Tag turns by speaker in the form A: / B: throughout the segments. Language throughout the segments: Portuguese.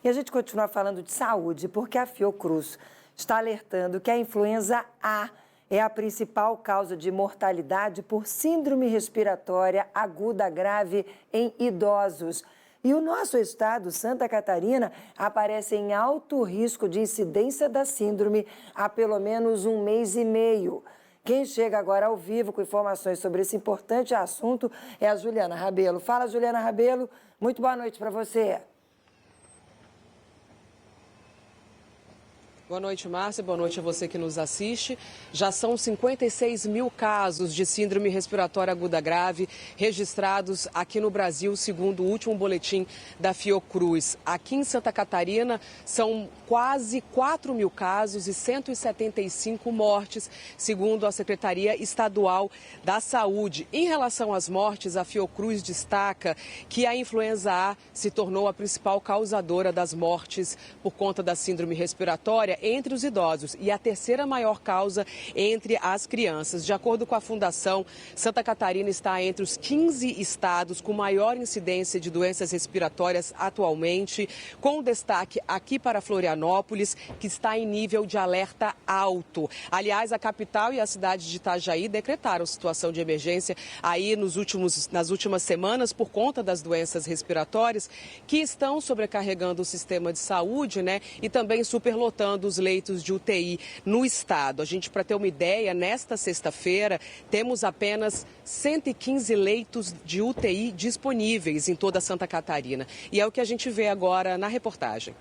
A: E a gente continua falando de saúde, porque a Fiocruz está alertando que a influenza A é a principal causa de mortalidade por síndrome respiratória aguda grave em idosos. E o nosso estado, Santa Catarina, aparece em alto risco de incidência da síndrome há pelo menos 1 mês e meio. Quem chega agora ao vivo com informações sobre esse importante assunto é a Juliana Rabelo. Fala, Juliana Rabelo. Muito boa noite para você.
B: Boa noite, Márcia. Boa noite a você que nos assiste. Já são 56 mil casos de síndrome respiratória aguda grave registrados aqui no Brasil, segundo o último boletim da Fiocruz. Aqui em Santa Catarina são quase 4 mil casos e 175 mortes, segundo a Secretaria Estadual da Saúde. Em relação às mortes, a Fiocruz destaca que a influenza A se tornou a principal causadora das mortes por conta da síndrome respiratória entre os idosos e a terceira maior causa entre as crianças. De acordo com a Fundação, Santa Catarina está entre os 15 estados com maior incidência de doenças respiratórias atualmente, com destaque aqui para Florianópolis, que está em nível de alerta alto. Aliás, a capital e a cidade de Itajaí decretaram situação de emergência aí nas últimas semanas por conta das doenças respiratórias que estão sobrecarregando o sistema de saúde, e também superlotando os leitos de UTI no estado. A gente, para ter uma ideia, nesta sexta-feira temos apenas 115 leitos de UTI disponíveis em toda Santa Catarina. E é o que a gente vê agora na reportagem.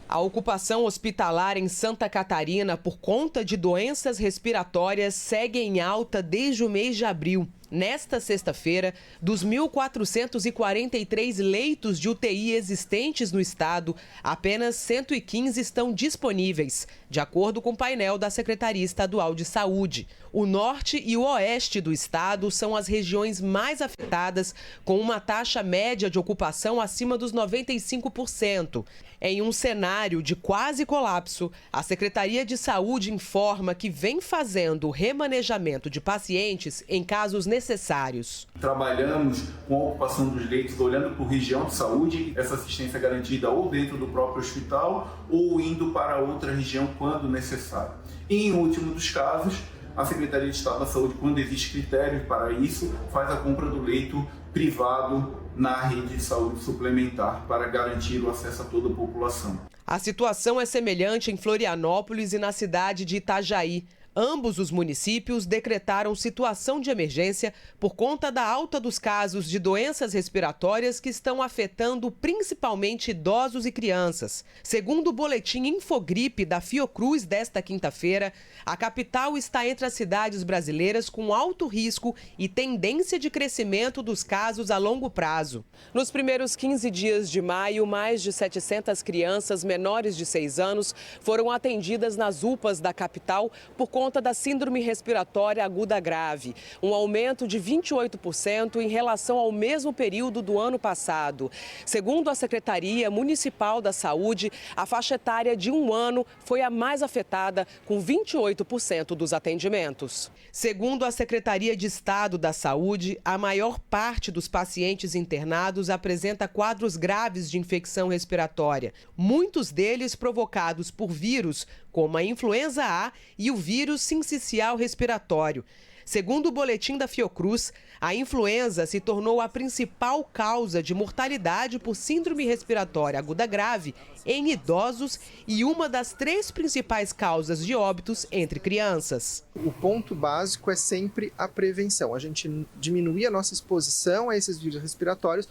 B: A ocupação hospitalar em Santa Catarina por conta de doenças respiratórias segue em alta desde o mês de abril. Nesta sexta-feira, dos 1.443 leitos de UTI existentes no estado, apenas 115 estão disponíveis, de acordo com o painel da Secretaria Estadual de Saúde. O norte e o oeste do estado são as regiões mais afetadas, com uma taxa média de ocupação acima dos 95%. Em um cenário de quase colapso, a Secretaria de Saúde informa que vem fazendo o remanejamento de pacientes em casos necessários.
C: Trabalhamos com a ocupação dos leitos, olhando por região de saúde, essa assistência é garantida ou dentro do próprio hospital ou indo para outra região quando necessário. E, em último dos casos, a Secretaria de Estado da Saúde, quando existe critério para isso, faz a compra do leito privado na rede de saúde suplementar para garantir o acesso a toda a população.
B: A situação é semelhante em Florianópolis e na cidade de Itajaí. Ambos os municípios decretaram situação de emergência por conta da alta dos casos de doenças respiratórias que estão afetando principalmente idosos e crianças. Segundo o boletim Infogripe da Fiocruz desta quinta-feira, a capital está entre as cidades brasileiras com alto risco e tendência de crescimento dos casos a longo prazo. Nos primeiros 15 dias de maio, mais de 700 crianças menores de 6 anos foram atendidas nas UPAs da capital por conta da síndrome respiratória aguda grave, um aumento de 28% em relação ao mesmo período do ano passado. Segundo a Secretaria Municipal da Saúde, a faixa etária de 1 ano foi a mais afetada, com 28% dos atendimentos. Segundo a Secretaria de Estado da Saúde, a maior parte dos pacientes internados apresenta quadros graves de infecção respiratória, muitos deles provocados por vírus, como a influenza A e o vírus sincicial respiratório. Segundo o boletim da Fiocruz, a influenza se tornou a principal causa de mortalidade por síndrome respiratória aguda grave em idosos e uma das 3 principais causas de óbitos entre crianças.
D: O ponto básico é sempre a prevenção. A gente diminuir a nossa exposição a esses vírus respiratórios,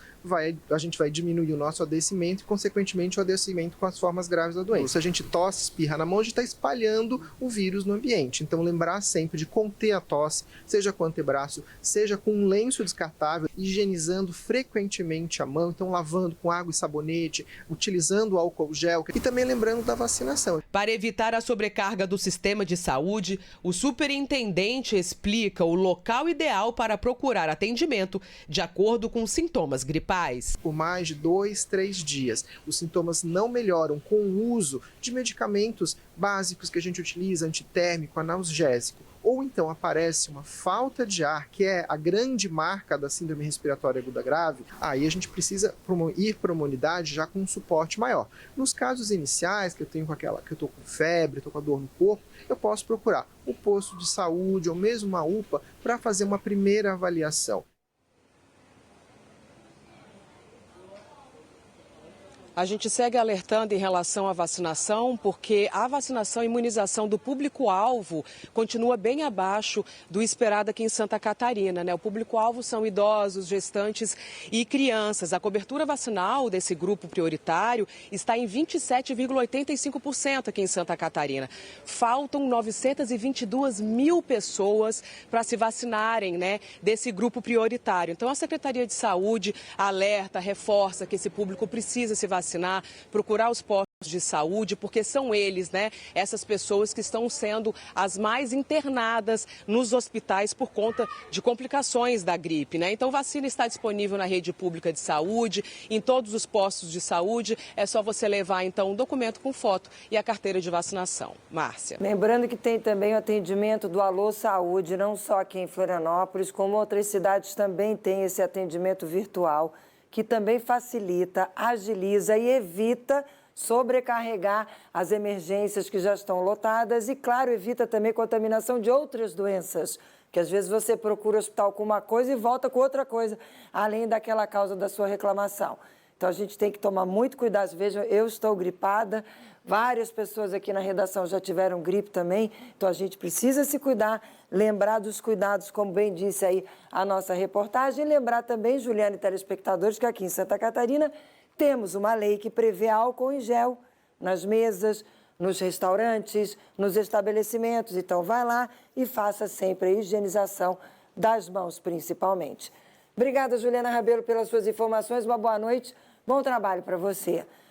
D: a gente vai diminuir o nosso adoecimento e, consequentemente, o adoecimento com as formas graves da doença. Se a gente tosse, espirra na mão, a gente está espalhando o vírus no ambiente. Então, lembrar sempre de conter a tosse, seja com o antebraço, seja com um lenço descartável, higienizando frequentemente a mão, então lavando com água e sabonete, utilizando o álcool gel e também lembrando da vacinação.
B: Para evitar a sobrecarga do sistema de saúde, o superintendente explica o local ideal para procurar atendimento de acordo com sintomas gripais.
D: Por mais de 2, 3 dias, os sintomas não melhoram com o uso de medicamentos básicos que a gente utiliza, antitérmico, analgésico, ou então aparece uma falta de ar, que é a grande marca da síndrome respiratória aguda grave, aí a gente precisa ir para uma unidade já com um suporte maior. Nos casos iniciais, que eu estou com febre, estou com a dor no corpo, eu posso procurar o posto de saúde ou mesmo uma UPA para fazer uma primeira avaliação.
B: A gente segue alertando em relação à vacinação, porque a vacinação e imunização do público-alvo continua bem abaixo do esperado aqui em Santa Catarina, né? O público-alvo são idosos, gestantes e crianças. A cobertura vacinal desse grupo prioritário está em 27,85% aqui em Santa Catarina. Faltam 922 mil pessoas para se vacinarem, né, desse grupo prioritário. Então, a Secretaria de Saúde alerta, reforça que esse público precisa se vacinar, procurar os postos de saúde, porque são eles, né, essas pessoas que estão sendo as mais internadas nos hospitais por conta de complicações da gripe, né? Então, vacina está disponível na rede pública de saúde, em todos os postos de saúde. É só você levar, então, um documento com foto e a carteira de vacinação. Márcia.
A: Lembrando que tem também o atendimento do Alô Saúde, não só aqui em Florianópolis, como outras cidades também tem esse atendimento virtual, que também facilita, agiliza e evita sobrecarregar as emergências que já estão lotadas e, claro, evita também contaminação de outras doenças, que às vezes você procura o hospital com uma coisa e volta com outra coisa, além daquela causa da sua reclamação. Então, a gente tem que tomar muito cuidado. Vejam, eu estou gripada, várias pessoas aqui na redação já tiveram gripe também, então a gente precisa se cuidar, lembrar dos cuidados, como bem disse aí a nossa reportagem, e lembrar também, Juliana e telespectadores, que aqui em Santa Catarina temos uma lei que prevê álcool em gel nas mesas, nos restaurantes, nos estabelecimentos. Então, vai lá e faça sempre a higienização das mãos, principalmente. Obrigada, Juliana Rabelo, pelas suas informações. Uma boa noite, bom trabalho para você.